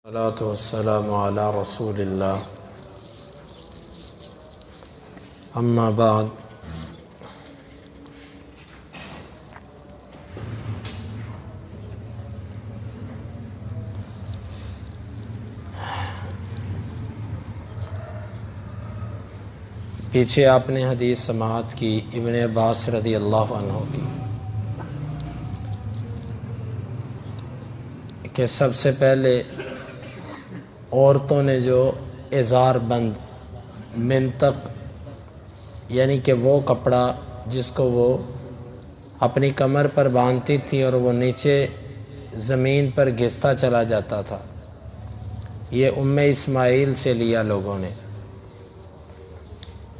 الصلاة والسلام على رسول اللہ اما بعد۔ پیچھے آپ نے حدیث سماعت کی ابن عباس رضی اللہ عنہ کی کہ سب سے پہلے عورتوں نے جو ازار بند منطق یعنی کہ وہ کپڑا جس کو وہ اپنی کمر پر باندھتی تھی اور وہ نیچے زمین پر گھستا چلا جاتا تھا، یہ ام اسماعیل سے لیا لوگوں نے۔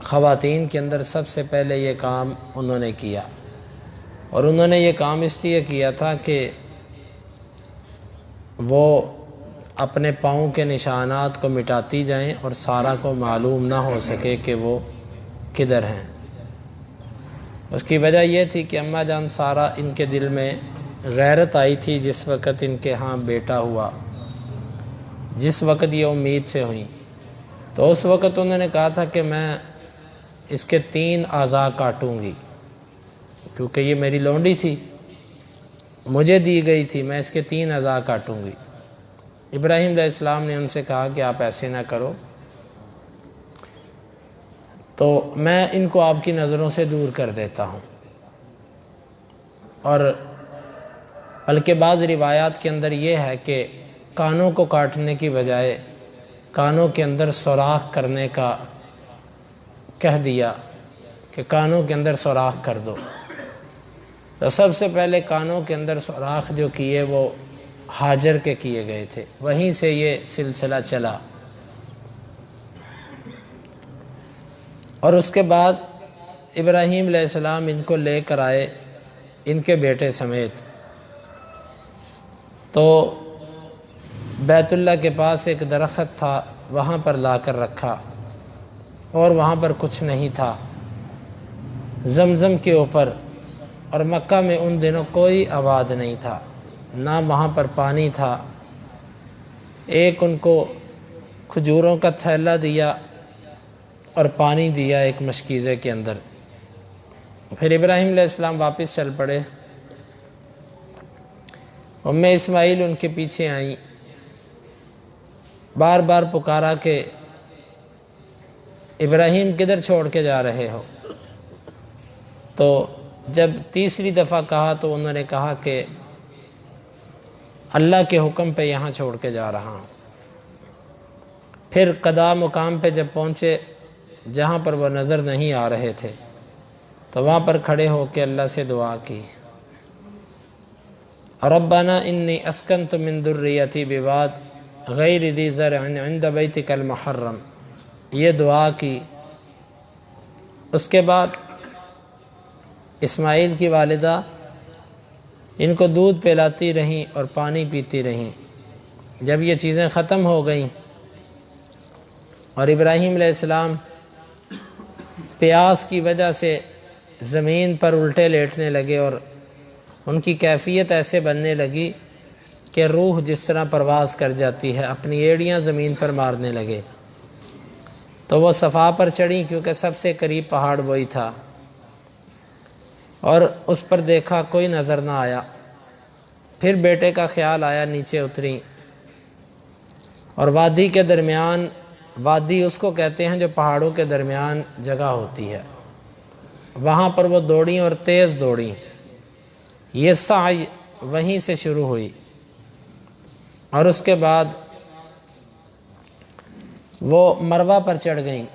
خواتین کے اندر سب سے پہلے یہ کام انہوں نے کیا، اور انہوں نے یہ کام اس لیے کیا تھا کہ وہ اپنے پاؤں کے نشانات کو مٹاتی جائیں اور سارا کو معلوم نہ ہو سکے کہ وہ کدھر ہیں۔ اس کی وجہ یہ تھی کہ اماں جان سارا ان کے دل میں غیرت آئی تھی جس وقت ان کے ہاں بیٹا ہوا، جس وقت یہ امید سے ہوئیں، تو اس وقت انہوں نے کہا تھا کہ میں اس کے 3 اعضاء کاٹوں گی، کیونکہ یہ میری لونڈی تھی، مجھے دی گئی تھی، میں اس کے 3 اعضاء کاٹوں گی۔ ابراہیم علیہ السلام نے ان سے کہا کہ آپ ایسے نہ کرو، تو میں ان کو آپ کی نظروں سے دور کر دیتا ہوں۔ اور بلکہ بعض روایات کے اندر یہ ہے کہ کانوں کو کاٹنے کی بجائے کانوں کے اندر سوراخ کرنے کا کہہ دیا کہ کانوں کے اندر سوراخ کر دو۔ تو سب سے پہلے کانوں کے اندر سوراخ جو کیے وہ ہاجر کے کیے گئے تھے، وہیں سے یہ سلسلہ چلا۔ اور اس کے بعد ابراہیم علیہ السلام ان کو لے کر آئے ان کے بیٹے سمیت، تو بیت اللہ کے پاس ایک درخت تھا، وہاں پر لا کر رکھا، اور وہاں پر کچھ نہیں تھا زمزم کے اوپر، اور مکہ میں ان دنوں کوئی آباد نہیں تھا، نہ وہاں پر پانی تھا۔ ایک ان کو کھجوروں کا تھیلا دیا اور پانی دیا ایک مشکیزے کے اندر۔ پھر ابراہیم علیہ السلام واپس چل پڑے، ام اسماعیل ان کے پیچھے آئیں، بار بار پکارا کہ ابراہیم کدھر چھوڑ کے جا رہے ہو؟ تو جب تیسری دفعہ کہا تو انہوں نے کہا کہ اللہ کے حکم پہ یہاں چھوڑ کے جا رہا ہوں۔ پھر قضاء مقام پہ جب پہنچے جہاں پر وہ نظر نہیں آ رہے تھے، تو وہاں پر کھڑے ہو کے اللہ سے دعا کی، ربنا انی اسکنت من ذریتی بواد غیر ذی زرع عند بیتک المحرم، یہ دعا کی۔ اس کے بعد اسماعیل کی والدہ ان کو دودھ پلاتی رہیں اور پانی پیتی رہیں۔ جب یہ چیزیں ختم ہو گئیں اور ابراہیم علیہ السلام پیاس کی وجہ سے زمین پر الٹے لیٹنے لگے، اور ان کی کیفیت ایسے بننے لگی کہ روح جس طرح پرواز کر جاتی ہے، اپنی ایڑیاں زمین پر مارنے لگے، تو وہ صفا پر چڑھیں، کیونکہ سب سے قریب پہاڑ وہی تھا، اور اس پر دیکھا کوئی نظر نہ آیا۔ پھر بیٹے کا خیال آیا، نیچے اتریں، اور وادی کے درمیان، وادی اس کو کہتے ہیں جو پہاڑوں کے درمیان جگہ ہوتی ہے، وہاں پر وہ دوڑیں اور تیز دوڑیں۔ یہ سعی وہیں سے شروع ہوئی، اور اس کے بعد وہ مروہ پر چڑھ گئیں۔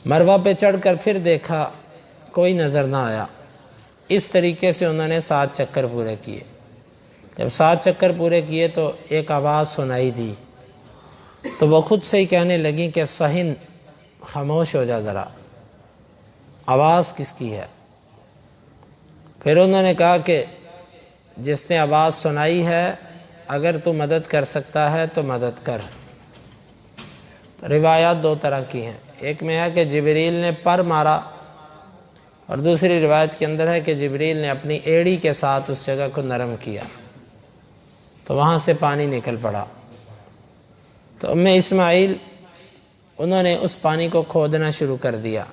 مروہ پہ چڑھ کر پھر دیکھا کوئی نظر نہ آیا۔ اس طریقے سے انہوں نے 7 چکر پورے کیے۔ جب 7 چکر پورے کیے تو ایک آواز سنائی دی، تو وہ خود سے ہی کہنے لگیں کہ صحن، خاموش ہو جا ذرا، آواز کس کی ہے؟ پھر انہوں نے کہا کہ جس نے آواز سنائی ہے، اگر تو مدد کر سکتا ہے تو مدد کر۔ روایات 2 طرح کی ہیں، ایک میں ہے کہ جبریل نے پر مارا، اور دوسری روایت کے اندر ہے کہ جبریل نے اپنی ایڑی کے ساتھ اس جگہ کو نرم کیا، تو وہاں سے پانی نکل پڑا۔ تو اسماعیل انہوں نے اس پانی کو کھودنا شروع کر دیا،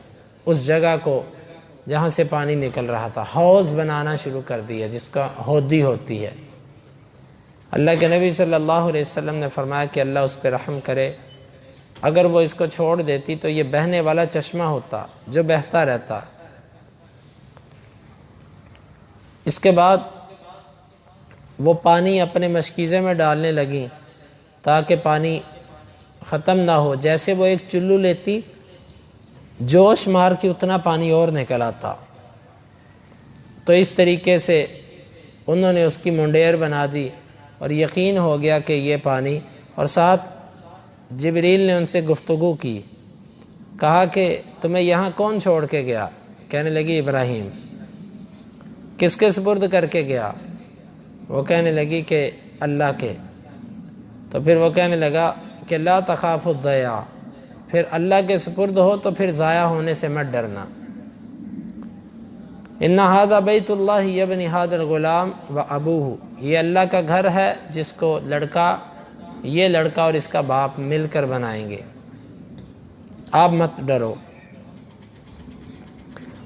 اس جگہ کو جہاں سے پانی نکل رہا تھا، حوض بنانا شروع کر دیا جس کا ہودی ہوتی ہے۔ اللہ کے نبی صلی اللہ علیہ وسلم نے فرمایا کہ اللہ اس پہ رحم کرے، اگر وہ اس کو چھوڑ دیتی تو یہ بہنے والا چشمہ ہوتا جو بہتا رہتا۔ اس کے بعد وہ پانی اپنے مشکیزے میں ڈالنے لگیں تاکہ پانی ختم نہ ہو۔ جیسے وہ ایک چلو لیتی، جوش مار کے اتنا پانی اور نکل آتا۔ تو اس طریقے سے انہوں نے اس کی منڈیر بنا دی اور یقین ہو گیا کہ یہ پانی، اور ساتھ جبریل نے ان سے گفتگو کی، کہا کہ تمہیں یہاں کون چھوڑ کے گیا؟ کہنے لگی ابراہیم۔ کس کے سپرد کر کے گیا؟ وہ کہنے لگی کہ اللہ کے۔ تو پھر وہ کہنے لگا کہ لا تخاف الضیاع، پھر اللہ کے سپرد ہو تو پھر ضائع ہونے سے مت ڈرنا۔ ان ھذا بیت اللہ یبنی ھذا الغلام و ابوہ، یہ اللہ کا گھر ہے جس کو یہ لڑکا اور اس کا باپ مل کر بنائیں گے، آپ مت ڈرو۔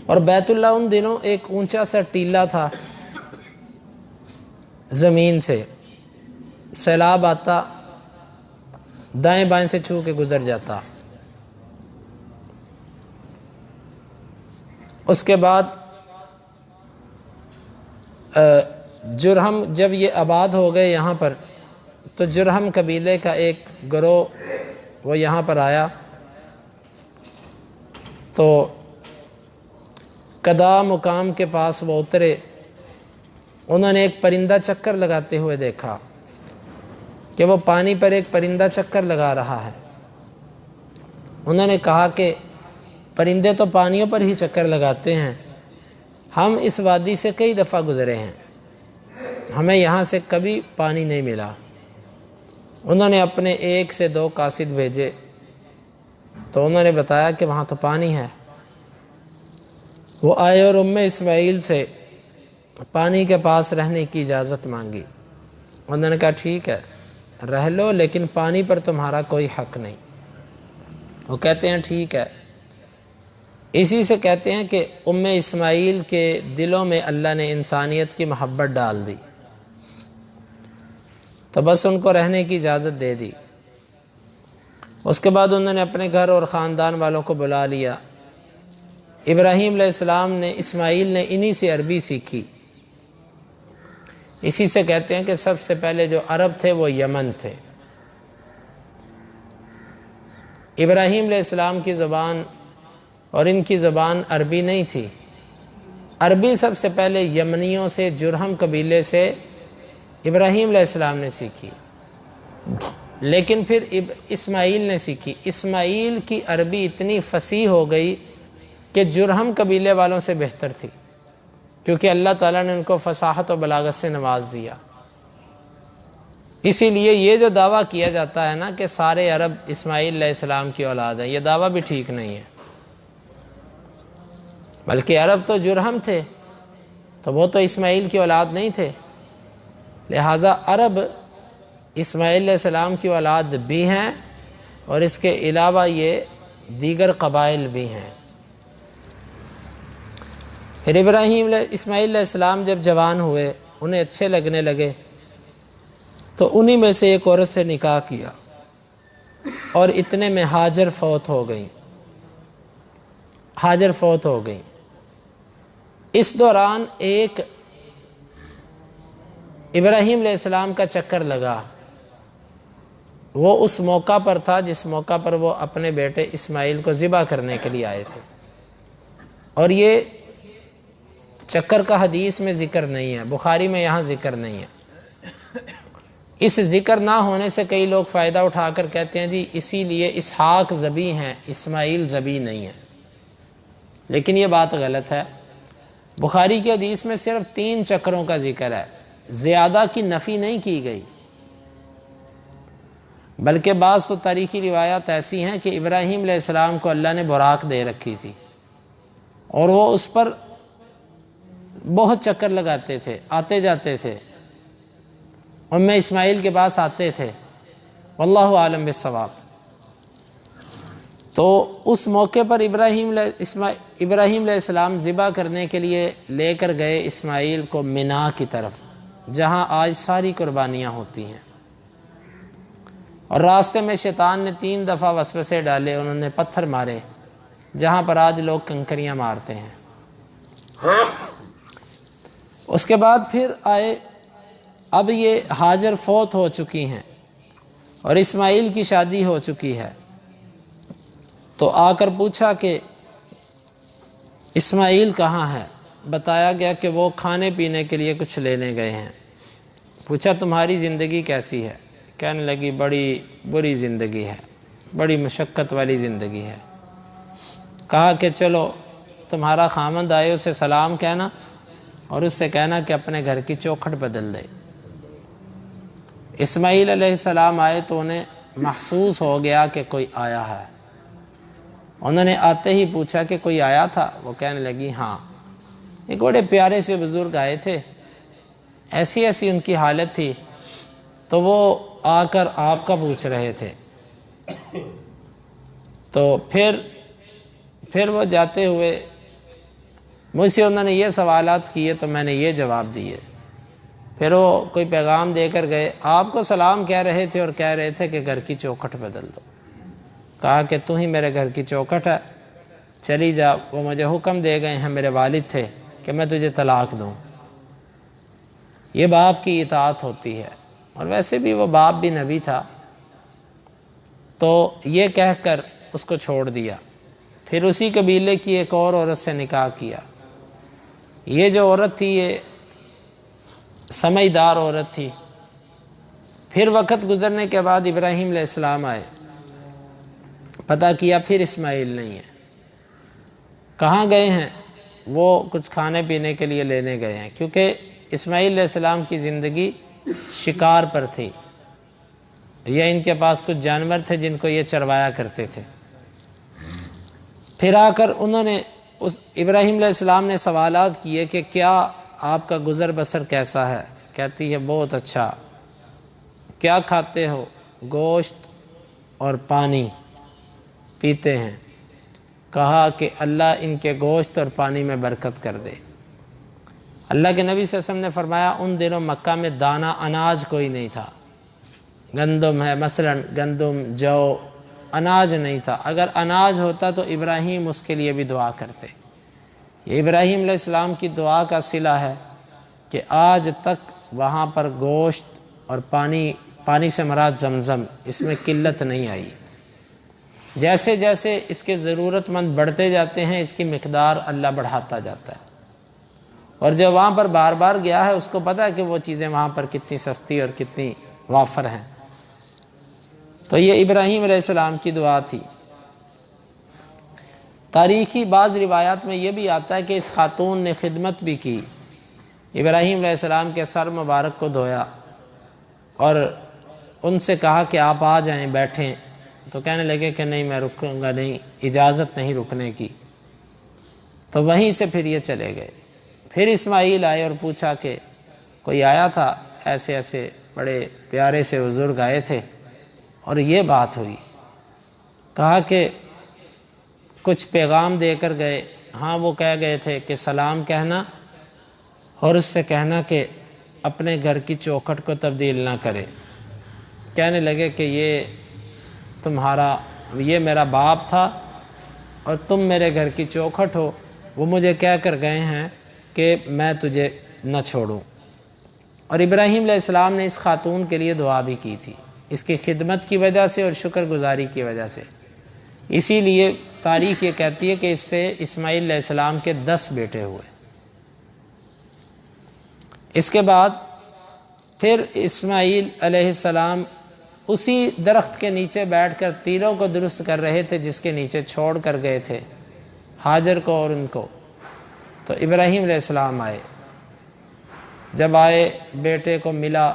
اور بیت اللہ ان دنوں ایک اونچا سا ٹیلہ تھا، زمین سے سیلاب آتا دائیں بائیں سے چھو کے گزر جاتا۔ اس کے بعد جرہم جب یہ آباد ہو گئے یہاں پر، تو جرہم قبیلے کا ایک گروہ وہ یہاں پر آیا، تو قدا مقام کے پاس وہ اترے۔ انہوں نے ایک پرندہ چکر لگاتے ہوئے دیکھا کہ وہ پانی پر ایک پرندہ چکر لگا رہا ہے۔ انہوں نے کہا کہ پرندے تو پانیوں پر ہی چکر لگاتے ہیں، ہم اس وادی سے کئی دفعہ گزرے ہیں، ہمیں یہاں سے کبھی پانی نہیں ملا۔ انہوں نے اپنے 1 سے 2 قاصد بھیجے، تو انہوں نے بتایا کہ وہاں تو پانی ہے۔ وہ آئے اور اسماعیل سے پانی کے پاس رہنے کی اجازت مانگی۔ انہوں نے کہا ٹھیک ہے رہ لو، لیکن پانی پر تمہارا کوئی حق نہیں۔ وہ کہتے ہیں ٹھیک ہے۔ اسی سے کہتے ہیں کہ اسماعیل کے دلوں میں اللہ نے انسانیت کی محبت ڈال دی، تو بس ان کو رہنے کی اجازت دے دی۔ اس کے بعد انہوں نے اپنے گھر اور خاندان والوں کو بلا لیا۔ ابراہیم علیہ السلام نے اسماعیل نے انہی سے عربی سیکھی۔ اسی سے کہتے ہیں کہ سب سے پہلے جو عرب تھے وہ یمن تھے۔ ابراہیم علیہ السلام کی زبان اور ان کی زبان عربی نہیں تھی، عربی سب سے پہلے یمنیوں سے، جرہم قبیلے سے ابراہیم علیہ السلام نے سیکھی، لیکن پھر اسماعیل نے سیکھی۔ اسماعیل کی عربی اتنی فصیح ہو گئی کہ جرہم قبیلے والوں سے بہتر تھی، کیونکہ اللہ تعالیٰ نے ان کو فصاحت و بلاغت سے نواز دیا۔ اسی لیے یہ جو دعویٰ کیا جاتا ہے نا کہ سارے عرب اسماعیل علیہ السلام کی اولاد ہیں، یہ دعویٰ بھی ٹھیک نہیں ہے، بلکہ عرب تو جرہم تھے، تو وہ تو اسماعیل کی اولاد نہیں تھے، لہٰذا عرب اسماعیل علیہ السلام کی اولاد بھی ہیں، اور اس کے علاوہ یہ دیگر قبائل بھی ہیں۔ پھر اسماعیل علیہ السلام جب جوان ہوئے، انہیں اچھے لگنے لگے، تو انہی میں سے ایک عورت سے نکاح کیا، اور اتنے میں ہاجر فوت ہو گئیں۔ اس دوران ایک ابراہیم علیہ السلام کا چکر لگا، وہ اس موقع پر تھا جس موقع پر وہ اپنے بیٹے اسماعیل کو ذبح کرنے کے لیے آئے تھے، اور یہ چکر کا حدیث میں ذکر نہیں ہے، بخاری میں یہاں ذکر نہیں ہے۔ اس ذکر نہ ہونے سے کئی لوگ فائدہ اٹھا کر کہتے ہیں جی اسی لیے اسحاق ذبی ہیں، اسماعیل ذبی نہیں ہے، لیکن یہ بات غلط ہے۔ بخاری کی حدیث میں صرف 3 چکروں کا ذکر ہے، زیادہ کی نفی نہیں کی گئی، بلکہ بعض تو تاریخی روایات ایسی ہیں کہ ابراہیم علیہ السلام کو اللہ نے براق دے رکھی تھی، اور وہ اس پر بہت چکر لگاتے تھے، آتے جاتے تھے، اسماعیل کے پاس آتے تھے، واللہ عالم بالصواب۔ تو اس موقع پر ابراہیم علیہ السلام ذبح کرنے کے لیے لے کر گئے اسماعیل کو مینا کی طرف، جہاں آج ساری قربانیاں ہوتی ہیں، اور راستے میں شیطان نے 3 دفعہ وسوسے ڈالے، انہوں نے پتھر مارے جہاں پر آج لوگ کنکریاں مارتے ہیں۔ اس کے بعد پھر آئے، اب یہ ہاجر فوت ہو چکی ہیں اور اسماعیل کی شادی ہو چکی ہے، تو آ کر پوچھا کہ اسماعیل کہاں ہے؟ بتایا گیا کہ وہ کھانے پینے کے لیے کچھ لینے گئے ہیں۔ پوچھا تمہاری زندگی کیسی ہے؟ کہنے لگی بڑی بری زندگی ہے، بڑی مشقت والی زندگی ہے۔ کہا کہ چلو تمہارا خامند آئے، اسے سلام کہنا اور اس سے کہنا کہ اپنے گھر کی چوکھٹ بدل دے۔ اسماعیل علیہ السلام آئے تو انہیں محسوس ہو گیا کہ کوئی آیا ہے۔ انہوں نے آتے ہی پوچھا کہ کوئی آیا تھا؟ وہ کہنے لگی ہاں، ایک بڑے پیارے سے بزرگ آئے تھے، ایسی ایسی ان کی حالت تھی، تو وہ آ کر آپ کا پوچھ رہے تھے۔ تو پھر وہ جاتے ہوئے مجھ سے انہوں نے یہ سوالات کیے تو میں نے یہ جواب دیے۔ پھر وہ کوئی پیغام دے کر گئے، آپ کو سلام کہہ رہے تھے اور کہہ رہے تھے کہ گھر کی چوکھٹ بدل دو۔ کہا کہ تو ہی میرے گھر کی چوکھٹ ہے، چلی جا۔ وہ مجھے حکم دے گئے ہیں، میرے والد تھے، کہ میں تجھے طلاق دوں۔ یہ باپ کی اطاعت ہوتی ہے، اور ویسے بھی وہ باپ بھی نبی تھا، تو یہ کہہ کر اس کو چھوڑ دیا۔ پھر اسی قبیلے کی ایک اور عورت سے نکاح کیا۔ یہ جو عورت تھی یہ سمجھدار عورت تھی۔ پھر وقت گزرنے کے بعد ابراہیم علیہ السلام آئے، پتہ کیا پھر اسماعیل نہیں ہے۔ کہاں گئے ہیں؟ وہ کچھ کھانے پینے کے لیے لینے گئے ہیں، کیونکہ اسماعیل علیہ السلام کی زندگی شکار پر تھی، یا ان کے پاس کچھ جانور تھے جن کو یہ چروایا کرتے تھے۔ پھر آ کر انہوں نے ابراہیم علیہ السلام نے سوالات کیے کہ کیا آپ کا گزر بسر کیسا ہے؟ کہتی ہے بہت اچھا۔ کیا کھاتے ہو؟ گوشت اور پانی پیتے ہیں۔ کہا کہ اللہ ان کے گوشت اور پانی میں برکت کر دے۔ اللہ کے نبی صلی اللہ علیہ وسلم نے فرمایا ان دنوں مکہ میں دانہ اناج کوئی نہیں تھا، گندم ہے مثلا، گندم، جو، اناج نہیں تھا۔ اگر اناج ہوتا تو ابراہیم اس کے لیے بھی دعا کرتے۔ یہ ابراہیم علیہ السلام کی دعا کا صلہ ہے کہ آج تک وہاں پر گوشت اور پانی سے مراد زمزم، اس میں قلت نہیں آئی۔ جیسے جیسے اس کے ضرورت مند بڑھتے جاتے ہیں، اس کی مقدار اللہ بڑھاتا جاتا ہے، اور جو وہاں پر بار بار گیا ہے اس کو پتہ ہے کہ وہ چیزیں وہاں پر کتنی سستی اور کتنی وافر ہیں۔ تو یہ ابراہیم علیہ السلام کی دعا تھی۔ تاریخی بعض روایات میں یہ بھی آتا ہے کہ اس خاتون نے خدمت بھی کی، ابراہیم علیہ السلام کے سر مبارک کو دھویا اور ان سے کہا کہ آپ آ جائیں، بیٹھیں، تو کہنے لگے کہ نہیں میں رکوں گا نہیں، اجازت نہیں رکنے کی۔ تو وہیں سے پھر یہ چلے گئے۔ پھر اسماعیل آئے اور پوچھا کہ کوئی آیا تھا؟ ایسے ایسے بڑے پیارے سے بزرگ آئے تھے اور یہ بات ہوئی۔ کہا کہ کچھ پیغام دے کر گئے۔ ہاں وہ کہہ گئے تھے کہ سلام کہنا اور اس سے کہنا کہ اپنے گھر کی چوکھٹ کو تبدیل نہ کرے۔ کہنے لگے کہ یہ میرا باپ تھا اور تم میرے گھر کی چوکھٹ ہو، وہ مجھے کہہ کر گئے ہیں کہ میں تجھے نہ چھوڑوں۔ اور ابراہیم علیہ السلام نے اس خاتون کے لیے دعا بھی کی تھی، اس کی خدمت کی وجہ سے اور شکر گزاری کی وجہ سے۔ اسی لیے تاریخ یہ کہتی ہے کہ اس سے اسماعیل علیہ السلام کے 10 بیٹے ہوئے۔ اس کے بعد پھر اسماعیل علیہ السلام اسی درخت کے نیچے بیٹھ کر تیروں کو درست کر رہے تھے جس کے نیچے چھوڑ کر گئے تھے ہاجر کو اور ان کو۔ تو ابراہیم علیہ السلام آئے، جب آئے بیٹے کو ملا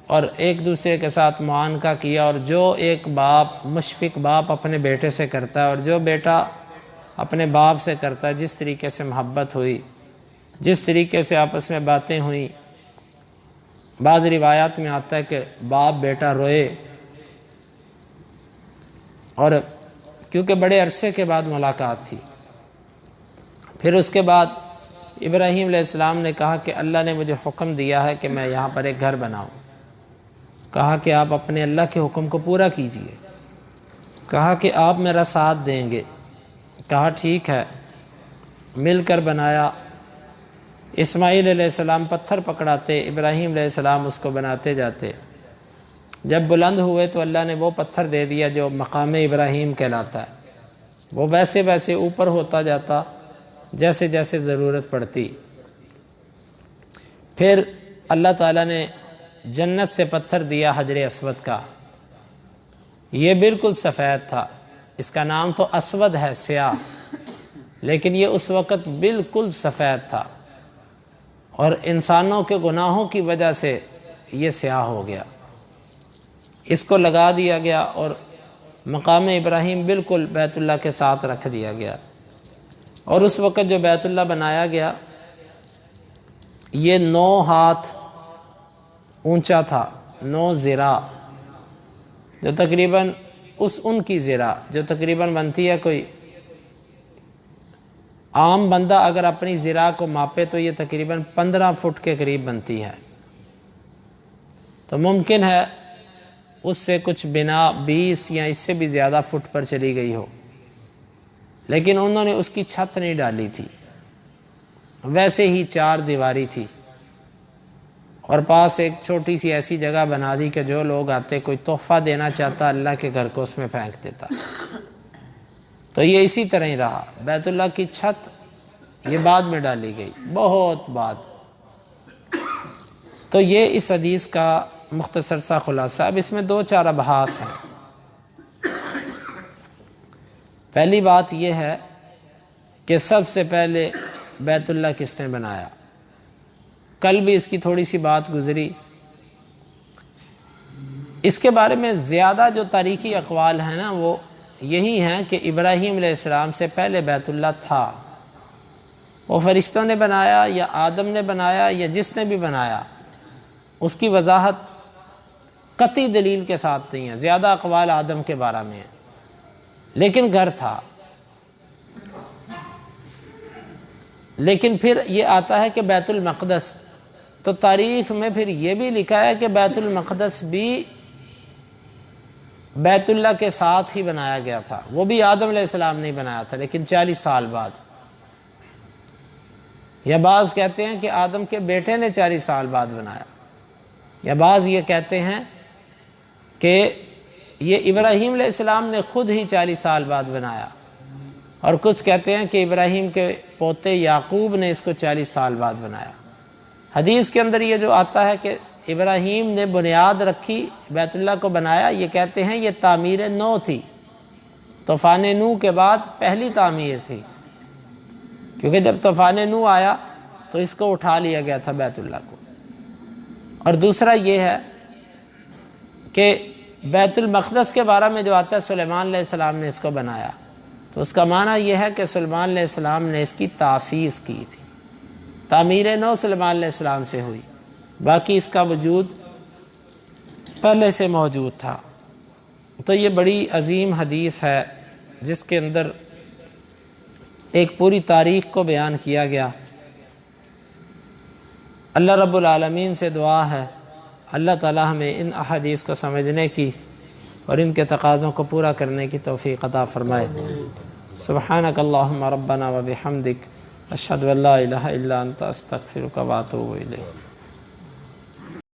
اور ایک دوسرے کے ساتھ معانقہ کیا، اور جو ایک باپ، مشفق باپ اپنے بیٹے سے کرتا ہے اور جو بیٹا اپنے باپ سے کرتا ہے، جس طریقے سے محبت ہوئی، جس طریقے سے آپس میں باتیں ہوئیں۔ بعض روایات میں آتا ہے کہ باپ بیٹا روئے اور کیونکہ بڑے عرصے کے بعد ملاقات تھی۔ پھر اس کے بعد ابراہیم علیہ السلام نے کہا کہ اللہ نے مجھے حکم دیا ہے کہ میں یہاں پر ایک گھر بناؤں۔ کہا کہ آپ اپنے اللہ کے حکم کو پورا کیجئے، کہا کہ آپ میرا ساتھ دیں گے۔ کہا ٹھیک ہے، مل کر بنایا۔ اسماعیل علیہ السلام پتھر پکڑاتے، ابراہیم علیہ السلام اس کو بناتے جاتے۔ جب بلند ہوئے تو اللہ نے وہ پتھر دے دیا جو مقام ابراہیم کہلاتا ہے، وہ ویسے ویسے اوپر ہوتا جاتا جیسے جیسے ضرورت پڑتی۔ پھر اللہ تعالیٰ نے جنت سے پتھر دیا حجر اسود کا، یہ بالکل سفید تھا، اس کا نام تو اسود ہے، سیاہ، لیکن یہ اس وقت بالکل سفید تھا، اور انسانوں کے گناہوں کی وجہ سے یہ سیاہ ہو گیا۔ اس کو لگا دیا گیا اور مقام ابراہیم بالکل بیت اللہ کے ساتھ رکھ دیا گیا۔ اور اس وقت جو بیت اللہ بنایا گیا یہ 9 ہاتھ اونچا تھا، 9 ذراع، جو تقریباً ان کی ذراع جو تقریباً بنتی ہے، کوئی عام بندہ اگر اپنی ذراع کو ماپے تو یہ تقریباً 15 فٹ کے قریب بنتی ہے۔ تو ممکن ہے اس سے کچھ بنا 20 یا اس سے بھی زیادہ فٹ پر چلی گئی ہو، لیکن انہوں نے اس کی چھت نہیں ڈالی تھی، ویسے ہی 4 دیواری تھی، اور پاس ایک چھوٹی سی ایسی جگہ بنا دی کہ جو لوگ آتے، کوئی تحفہ دینا چاہتا اللہ کے گھر کو اس میں پھینک دیتا۔ تو یہ اسی طرح ہی رہا۔ بیت اللہ کی چھت یہ بعد میں ڈالی گئی، بہت بعد۔ تو یہ اس حدیث کا مختصر سا خلاصہ۔ اب اس میں 2-4 ابحاث ہیں۔ پہلی بات یہ ہے کہ سب سے پہلے بیت اللہ کس نے بنایا؟ کل بھی اس کی تھوڑی سی بات گزری۔ اس کے بارے میں زیادہ جو تاریخی اقوال ہیں نا وہ یہی ہیں کہ ابراہیم علیہ السلام سے پہلے بیت اللہ تھا، وہ فرشتوں نے بنایا یا آدم نے بنایا یا جس نے بھی بنایا، اس کی وضاحت قطعی دلیل کے ساتھ نہیں ہے۔ زیادہ اقوال آدم کے بارے میں ہیں، لیکن گھر تھا۔ لیکن پھر یہ آتا ہے کہ بیت المقدس، تو تاریخ میں پھر یہ بھی لکھا ہے کہ بیت المقدس بھی بیت اللہ کے ساتھ ہی بنایا گیا تھا، وہ بھی آدم علیہ السلام نے بنایا تھا، لیکن 40 سال بعد۔ یا بعض کہتے ہیں کہ آدم کے بیٹے نے 40 سال بعد بنایا، یا بعض یہ کہتے ہیں کہ یہ ابراہیم علیہ السلام نے خود ہی 40 سال بعد بنایا، اور کچھ کہتے ہیں کہ ابراہیم کے پوتے یعقوب نے اس کو 40 سال بعد بنایا۔ حدیث کے اندر یہ جو آتا ہے کہ ابراہیم نے بنیاد رکھی، بیت اللہ کو بنایا، یہ کہتے ہیں یہ تعمیر نو تھی، طوفان نوح کے بعد پہلی تعمیر تھی، کیونکہ جب طوفان نوح آیا تو اس کو اٹھا لیا گیا تھا بیت اللہ کو۔ اور دوسرا یہ ہے کہ بیت المقدس کے بارے میں جو آتا ہے سلیمان علیہ السلام نے اس کو بنایا، تو اس کا معنی یہ ہے کہ سلیمان علیہ السلام نے اس کی تاسیس کی تھی، تعمیر نو سلیمان علیہ السلام سے ہوئی، باقی اس کا وجود پہلے سے موجود تھا۔ تو یہ بڑی عظیم حدیث ہے جس کے اندر ایک پوری تاریخ کو بیان کیا گیا۔ اللہ رب العالمین سے دعا ہے اللہ تعالی ہمیں ان احادیث کو سمجھنے کی اور ان کے تقاضوں کو پورا کرنے کی توفیق عطا فرمائے۔ سبحانک اللہم ربنا و بحمدک اشہد ان لا الہ الا انت استغفرک و اتوب الیک۔